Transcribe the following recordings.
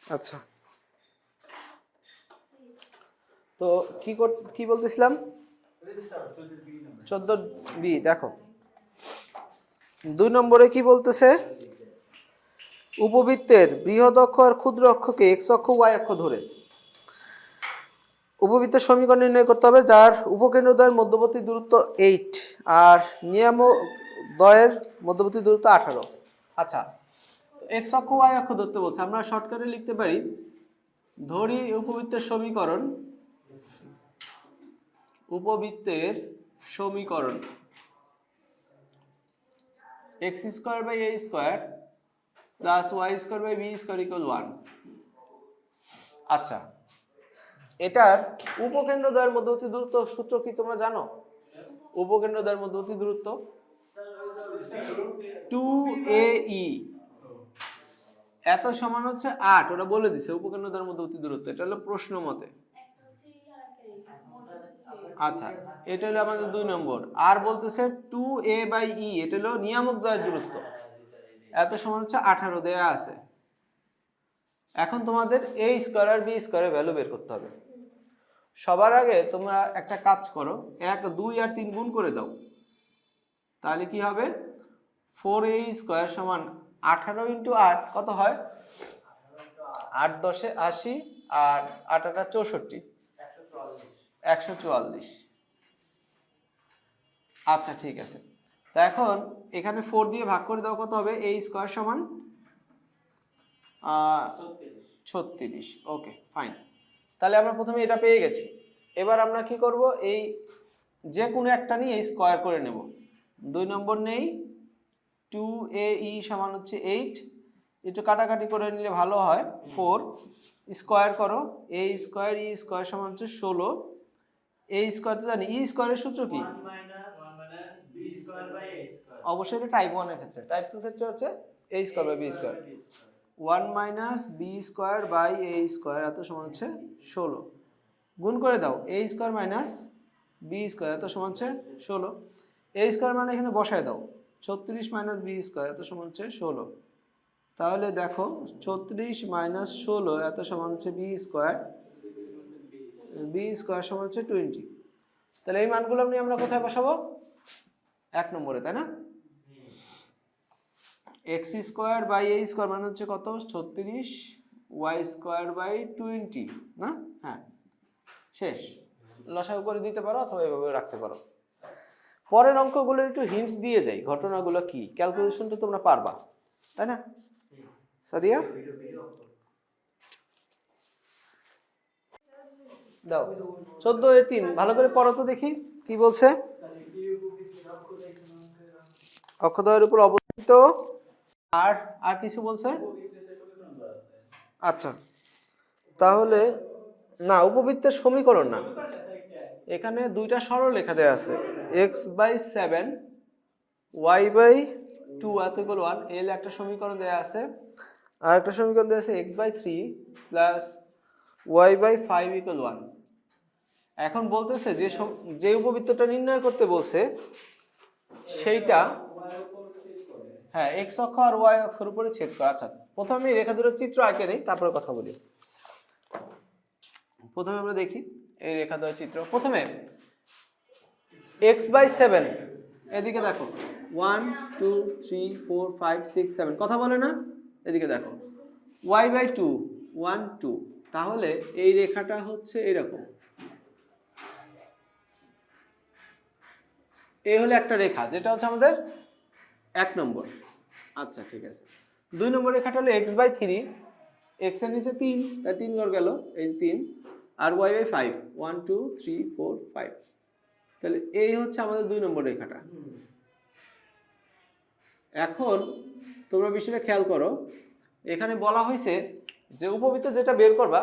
আচ্ছা, তো কি বলতেছিলাম? 14B দেখো 2 নম্বরে কি বলতেছে, উপবৃত্তের বৃহৎ অক্ষ আর ক্ষুদ্র অক্ষকে x অক্ষ y অক্ষ ধরে উপবৃত্তের সমীকরণ নির্ণয় করতে হবে যার উপকেন্দ্রদ্বয়ের মধ্যবর্তী দূরত্ব 8 আর নিয়ামকদ্বয়ের মধ্যবর্তী দূরত্ব 18। আচ্ছা, x অক্ষ y অক্ষ ধরতে বলছে, আমরা শর্টকাটে লিখতে পারি, ধরি উপবৃত্তের সমীকরণ x square by a square plus y square by b square equal 1। আচ্ছা, এটার উপকেন্দ্রদ্বয়ের মধ্যবর্তী দূরত্ব সূত্র কি তোমরা জানো? উপকেন্দ্রদ্বয়ের মধ্যবর্তী দূরত্ব 2ae এত সমান হচ্ছে 8, ওটা বলে দিছে উপকেন্দ্রদ্বয়ের মধ্যবর্তী দূরত্ব, এটা হলো প্রশ্ন মতে। আচ্ছা, এটা হলো আমাদের 2 নম্বর। আর বলতেছে 2a/e, এটা হলো নিয়ামকদ্বয়ের দূরত্ব, এত সমান হচ্ছে 18 দেয়া আছে। এখন তোমাদের a স্কয়ার আর b স্কয়ারের ভ্যালু বের করতে হবে। সবার আগে তোমরা একটা কাজ করো, 1 2 আর 3 গুণ করে দাও, তাহলে কি হবে, 4a স্কয়ার সমান 18 × 8 কত হয়, 8 10 80 আর 8 8 64, 144। আচ্ছা ঠিক আছে, তো এখন এখানে 4 দিয়ে ভাগ করে দাও, কত হবে, a স্কয়ার সমান 36। ওকে ফাইন, তাহলে আমরা প্রথমে এটা পেয়ে গেছি। এবার আমরা কি করব, এই যে কোনো একটা নিয়ে এই স্কয়ার করে নেব। 2 নম্বর নেই, 2ae সমান হচ্ছে 8, একটু কাটাকাটি করে নিলে ভালো হয়, 4 স্কয়ার করো, a স্কয়ার e স্কয়ার সমান হচ্ছে 16। a স্কয়ার তো জানি, e স্কয়ারের সূত্র কি, অবশ্যই এটা টাইপ 1 এর ক্ষেত্রে, টাইপ 2 এর ক্ষেত্রে হচ্ছে a square by b square, 1 - b square by a square এত সমান হচ্ছে 16। গুণ করে দাও, a square minus b square এত সমান হচ্ছে 16, a স্কয়ার মানে এখানে বসায় দাও, 36 - b স্কয়ার এত সমান হচ্ছে 16। তাহলে দেখো 36 - 16 এত সমান হচ্ছে b স্কয়ার, b স্কয়ার সমান হচ্ছে 20। তাহলে এই মানগুলো আমরা কোথায় বসাবো, 1 নম্বরে, তাই না? x square by a square মানে হচ্ছে কত, 36, y স্কয়ার বাই 20 না? হ্যাঁ, শেষ। লসাগু করে দিতে পারো অথবা এভাবে রাখতে পারো। পরের অঙ্কগুলোর একটু হিন্টস দিয়ে যাই, ঘটনাগুলো কি, ক্যালকুলেশনটা তোমরা পারবা, তাই না সাদিয়া? দাও 14 এর 3 ভালো করে পড়ো তো দেখি কি বলছে। অক্ষদ্বয়ের উপর অবস্থিত আর কিছু বলছে? আচ্ছা, তাহলে না, উপবৃত্তের সমীকরণ না, এখানে দুইটা সরলরেখা দেয়া আছে, x/7 y/2 = 1, এল একটা সমীকরণ দেয়া আছে, আর একটা সমীকরণ দেয়া আছে x/3 প্লাস y/5 = 1। এখন বলতেছে যে উপবৃত্তটা নির্ণয় করতে বলছে সেইটা, হ্যাঁ, x অক্ষ আর y অক্ষের উপরে ছেদ করে। আচ্ছা, প্রথমে এই রেখা দুটোর চিত্র আঁকে নেই, তারপরে কথা বলি। প্রথমে আমরা দেখি এই রেখা দুটোর চিত্র। প্রথমে x/7, এদিকে দেখো 1 2 3 4 5 6 7, কথা বলে না? এদিকে দেখো y/2 1 2, তাহলে এই রেখাটা হচ্ছে এরকম, এই হলো একটা রেখা, যেটা হচ্ছে আমাদের 1 নম্বর। আচ্ছা ঠিক আছে, 2 নম্বর রেখাটা হলো x/3, x এর নিচে 3, তাই 3 ঘর গেল, এই 3, আর y/5 1 2 3 4 5, তাহলে এই হচ্ছে আমাদের 2 নম্বর রেখাটা। এখন তোমরা বিষয়টা খেয়াল করো, এখানে বলা হয়েছে যে উপবৃত্ত যেটা বের করবা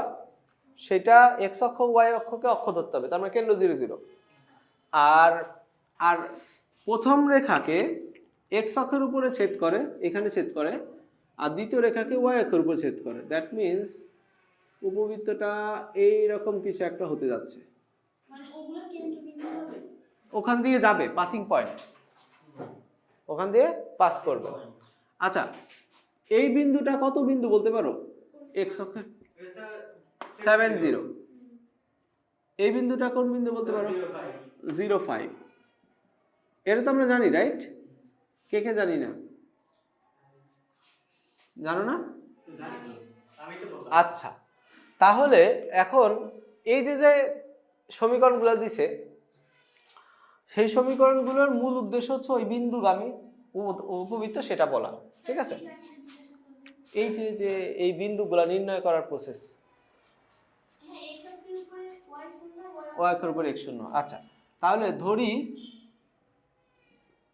সেটা x অক্ষ y অক্ষকে অক্ষ ধরতে হবে, তার মানে কেন্দ্র 0 0, আর প্রথম রেখাকে x অক্ষের উপরে ছেদ করে, এখানে ছেদ করে, আর দ্বিতীয় রেখাকে y অক্ষের উপরে ছেদ করে। দ্যাট মিন্স উপবৃত্তটা এইরকম কিছু একটা হতে যাচ্ছে, মানে ওগুলো কেন্দ্রবিন্দু হবে, ওখান দিয়ে যাবে, পাসিং পয়েন্ট, ওখান দিয়ে পাস করবে। আচ্ছা, এই বিন্দুটা কত বিন্দু বলতে পারো? x অক্ষের 70 এই বিন্দুটা কোন বিন্দু বলতে পারো 05 এটা তো আমরা জানি রাইট কে কে জানি না জানো না আচ্ছা তাহলে এখন এই যে যে সমীকরণগুলো দিছে সেই সমীকরণগুলোর মূল উদ্দেশ্য হচ্ছে ওই বিন্দুগামী উপবৃত্ত সেটা বলা ঠিক আছে এই যে যে এই বিন্দুগুলো নির্ণয় করার প্রসেস y অক্ষের উপর x শূন্য আচ্ছা তাহলে ধরি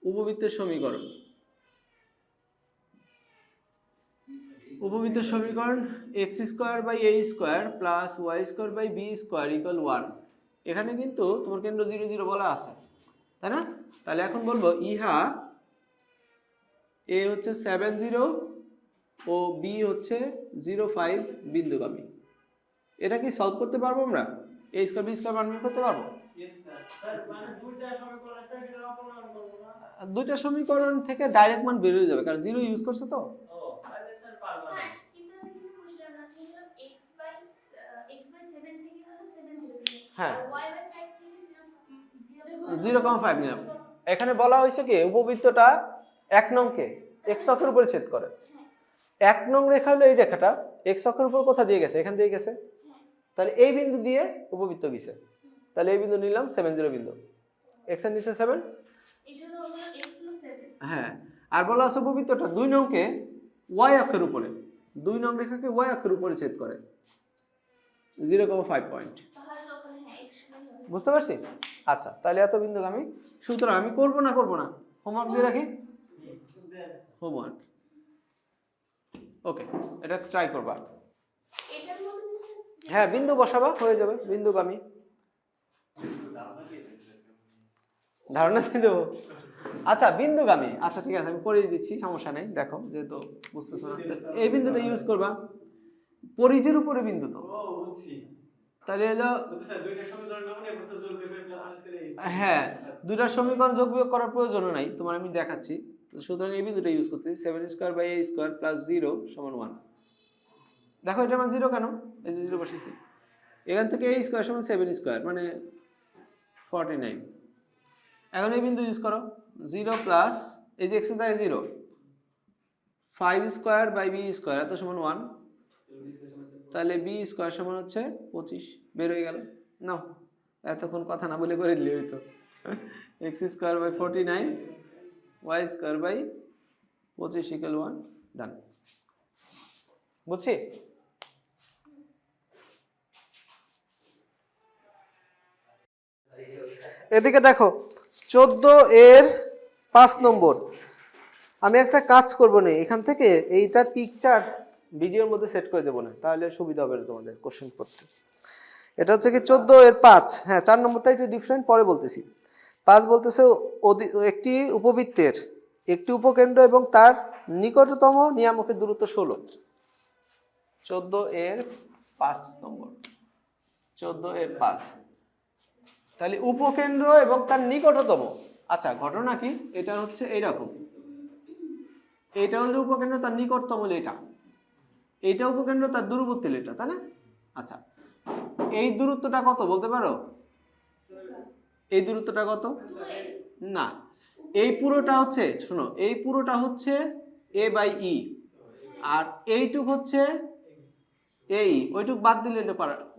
উপবৃত্তের সমীকরণ উপবৃত্তের সমীকরণ x² / a² + y² / b² = 1 এখানে কিন্তু তোমার কেন্দ্র 0 0 বলা আছে তাই না তাহলে এখন বলবো ইহা a হচ্ছে 70 ও b হচ্ছে 05 বিন্দুগামী এটা কি সলভ করতে পারবো আমরা a² b² মান বের করতে পারবো यस স্যার মানে দুইটা সমীকরণ আছে সেটা অপনয়ন করব না দুইটা সমীকরণ থেকে ডাইরেক্ট মান বের হয়ে যাবে কারণ 0 ইউজ করছে তো ও তাহলে স্যার পারবো না কিন্তু আমি কি বুঝলাম না তুমি হলো x/7 থেকে হলো 70 হ্যাঁ y/5 থেকে 0.5 নিলাম এখানে বলা হয়েছে কি উপবৃত্তটা 1 নং কে x অক্ষের উপর ছেদ করে 1 নং রেখা হলো এই রেখাটা x অক্ষের উপর কোথা দিয়ে গেছে এখান দিয়ে গেছে তাহলে এই বিন্দু দিয়ে উপবৃত্ত গেছে তাহলে এই বিন্দু নিলাম 70 বিন্দু x এর নিচে 7 এইজন্য হলো x হলো 7 হ্যাঁ আর বলা আছে উপবৃত্তটা 2 নং কে y অক্ষের উপরে 2 নং রেখাকে y অক্ষের উপরে ছেদ করে 0.5 পয়েন্ট তাহলে ওখানে হ্যাঁ x হবে বুঝতে পারছি আচ্ছা তাহলে এত বিন্দুগামী সুতরাং আমি করব না হোমওয়ার্ক দিয়ে রাখি হোমওয়ার্ক ওকে এটা ট্রাই করবা এটার মধ্যে হ্যাঁ বিন্দু বসাবা হয়ে যাবে বিন্দুগামী ধারণা দিয়ে দেবো আচ্ছা বিন্দুগামী আচ্ছা ঠিক আছে আমি করে দিচ্ছি সমস্যা নেই দেখো যেহেতু বুঝতেছো না এই বিন্দুটা ইউজ করবা পরিধির উপরে বিন্দু তো ও বুঝছি তাহলে হলো স্যার দুইটা সমীকরণ নাও না এরপর যোগ বিয়োগ প্লাস মাইনাস করে হ্যাঁ দুইটা সমীকরণ যোগ বিয়োগ করার প্রয়োজন নাই তোমার আমি দেখাচ্ছি সুতরাং এই বিন্দুটা ইউজ করতেছি 7² / a² + 0 = 1 দেখো এটা মান 0 কেন এই যে 0 বসেছি এখান থেকে a² = 7² মানে 49 এখন এই বিন্দু ইউজ করো 0 প্লাস এই যে x এর জায়গায় 0 5² / b² এত সমান 1 তাহলে b² সমান হচ্ছে 25 বের হয়ে গেল নাও এতক্ষণ কথা না বলে করে দিলে হইতো x² / 49 y² / 25 = 1 ডান বুঝছি এদিকে দেখো 14 এর 5 নম্বর আমি একটা কাজ করব না এখান থেকে এইটার পিকচার ভিডিওর মধ্যে সেট করে দেব না তাহলে সুবিধা হবে তোমাদের কোশ্চেন করতে এটা হচ্ছে কি 14 এর 5 হ্যাঁ 4 নম্বরটা একটু ডিফারেন্ট পরে বলতেছি 5 বলতেছে একটি উপবৃত্তের একটি উপকেন্দ্র এবং তার নিকটতম নিয়ামকের দূরত্ব 16 14 এর 5 নম্বর 14 এর 5 তাহলে উপকেন্দ্র এবং তার নিকটতম আচ্ছা ঘটনা কি এটা হচ্ছে এইরকম এটা হলো উপকেন্দ্র তার নিকটতম এটা উপকেন্দ্র তার দূরবর্তী এটা তাই না আচ্ছা এই দূরত্বটা কত বলতে পারো এই দূরত্বটা কত না এই পুরোটা হচ্ছে শোনো এই পুরোটা হচ্ছে a/e আর এইটুক হচ্ছে এই ওইটুক বাদ দিলে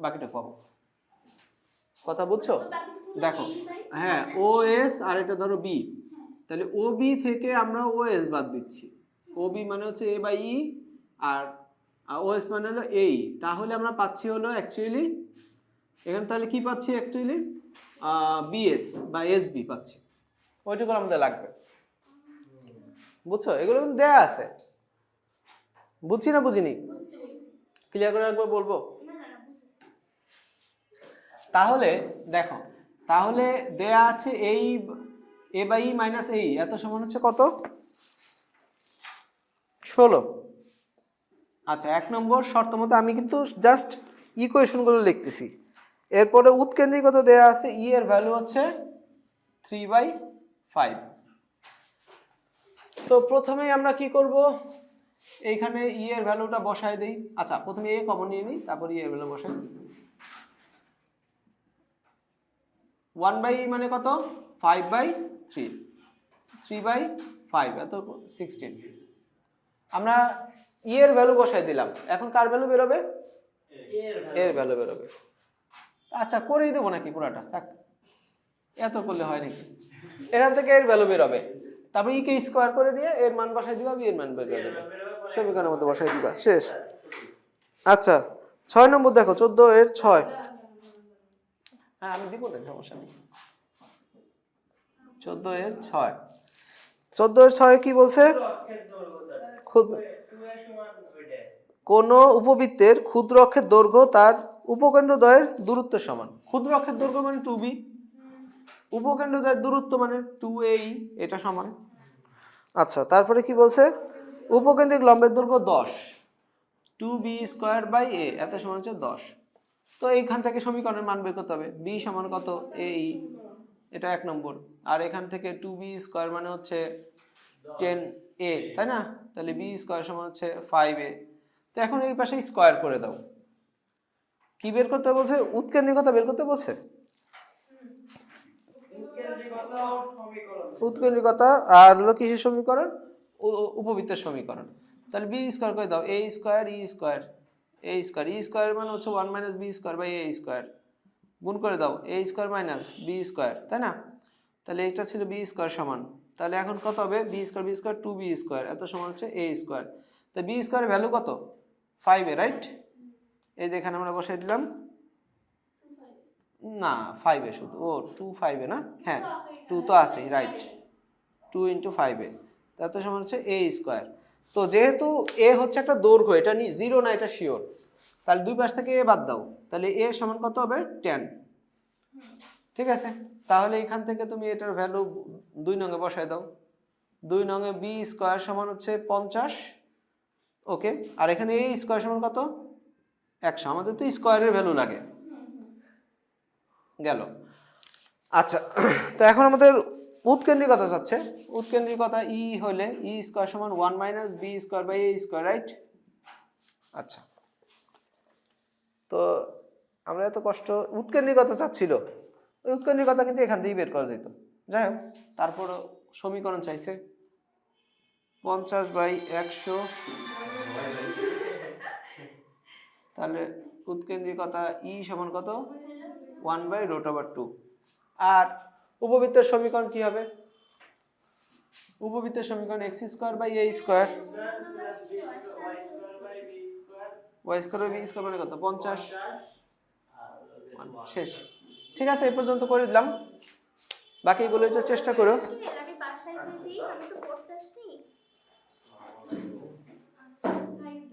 বাকিটা পাবো কথা বুঝছো দেখো হ্যাঁ OS আর এটা ধরো B তাহলে OB থেকে আমরা OS বাদ দিচ্ছি OB মানে হচ্ছে a/e আর OS মানে হলো এই তাহলে আমরা পাচ্ছি হলো অ্যাকচুয়ালি এখানে তাহলে কি পাচ্ছি অ্যাকচুয়ালি BS বা SB পাচ্ছি ওইটুকু আমাদের লাগবে বুঝছো এগুলো কিন্তু দেয়া আছে বুঝছি না বুঝিনি ক্লিয়ার করে একবার বলবো তাহলে দেখো তাহলে দেয়া আছে এই a/e - এই এত সমান হচ্ছে কত 16 আচ্ছা 1 নম্বর শর্ত মতে আমি কিন্তু জাস্ট ইকুয়েশনগুলো লিখতেছি এরপরে উৎকেন্দ্রিকতা দেয়া আছে e এর ভ্যালু হচ্ছে 3/5 তো প্রথমেই আমরা কি করব এইখানে ই এর ভ্যালুটা বসায় দেই। আচ্ছা প্রথমে এ কমন নিয়ে নিই, তারপর ই এর ভ্যালু বসাই। 1/e মানে কত? 5/3, 3/5 এত 16। আমরা ই এর ভ্যালু বসাই দিলাম, এখন কার ভ্যালু বেরোবে? এর ভ্যালু বেরোবে। আচ্ছা করেই দেবো নাকি পুরাটা? থাক, এত করলে হয় নাকি? এখান থেকে এর ভ্যালু বেরোবে, তারপর ই কে স্কোয়ার করে নিয়ে এর মান বসাই দিবা, বি এর মান বের করে দেবে, সমীকরণের মধ্যে বসাই দিবা, শেষ। আচ্ছা 6 নম্বর দেখো, 14 এর 6। হ্যাঁ আমি দিব না, সমস্যা নেই। 14 এর 6, 14 এর 6 কি বলছে? কোন উপবৃত্তের ক্ষুদ্র অক্ষের দৈর্ঘ্য তার উপকেন্দ্রদ্বয়ের দূরত্বের সমান। ক্ষুদ্র অক্ষের দৈর্ঘ্য মানে 2b, উপকেন্দ্রদ্বয়ের দূরত্ব মানে 2a, এটা সমান। আচ্ছা তারপরে কি বলছে? উপকেন্দ্রিক লম্বের দৈর্ঘ্য 10, 2b²/a এত সমান হচ্ছে 10। তো এইখান থেকে সমীকরণের মান বের করতে হবে। b সমান কত? a, এটা 1 নম্বর। আর এখান থেকে 2b² মানে হচ্ছে 10a, তাই না? তাহলে b² সমান হচ্ছে 5a। তো এখন এই পাশে স্কয়ার করে দাও। কি বের করতে বলছে? উৎকেন্দ্রিকতা বের করতে বলছে। উৎকেন্দ্রিকতা আর হলো কিসের সমীকরণ? উপবৃত্তের সমীকরণ। তাহলে b² করে দাও, a² e² মানে হচ্ছে 1 - b²/a², গুণ করে দাও a² - b², তাই না? তাহলে এটা ছিল b² সমান, তাহলে এখন কত হবে? b² 2b², এত সমান হচ্ছে a²। তো b² এর ভ্যালু কত? 5a, right? এই যে এখানে আমরা বসাই দিলাম, না 5a শুধু, ও 2 5a না, হ্যাঁ 2 তো আছেই, রাইট, 2 × 5a, এত সমান হচ্ছে a²। তো যেহেতু a হচ্ছে একটা দৈর্ঘ্য, এটা নি 0 না, এটা শিওর, তাহলে দুই পাশ থেকে a বাদ দাও, তাহলে a সমান কত হবে? 10। ঠিক আছে, তাহলে এখান থেকে তুমি এটার ভ্যালু 2 নঙে বসায় দাও। 2 নঙে b² সমান হচ্ছে 50, ওকে। আর এখানে a² সমান কত? 100। আমাদের তো স্কয়ারের ভ্যালু লাগে, গেল। আচ্ছা তো এখন আমাদের উৎকেন্দ্রিকতা চাচ্ছে। উৎকেন্দ্রিকতা ই হলে e² সমান 1 - b²/a², রাইট? আচ্ছা তো আমরা এত কষ্ট, উৎকেন্দ্রিকতা চাচ্ছিল, ওই উৎকেন্দ্রিকতা কিন্তু এখান থেকেই বের করা যেত। যাই হোক, তারপর সমীকরণ চাইছে 50/100, তাহলে উৎকেন্দ্রিকতা ই সমান কত? 1/√2। আর উপবৃত্তের সমীকরণ কি হবে? উপবৃত্তের সমীকরণ x²/a², y²/b² মানে কত? 50। শেষ। ঠিক আছে, এই পর্যন্ত করে দিলাম, বাকিগুলো একটু চেষ্টা করো। আমি বাসায় যে দিই, আমি তো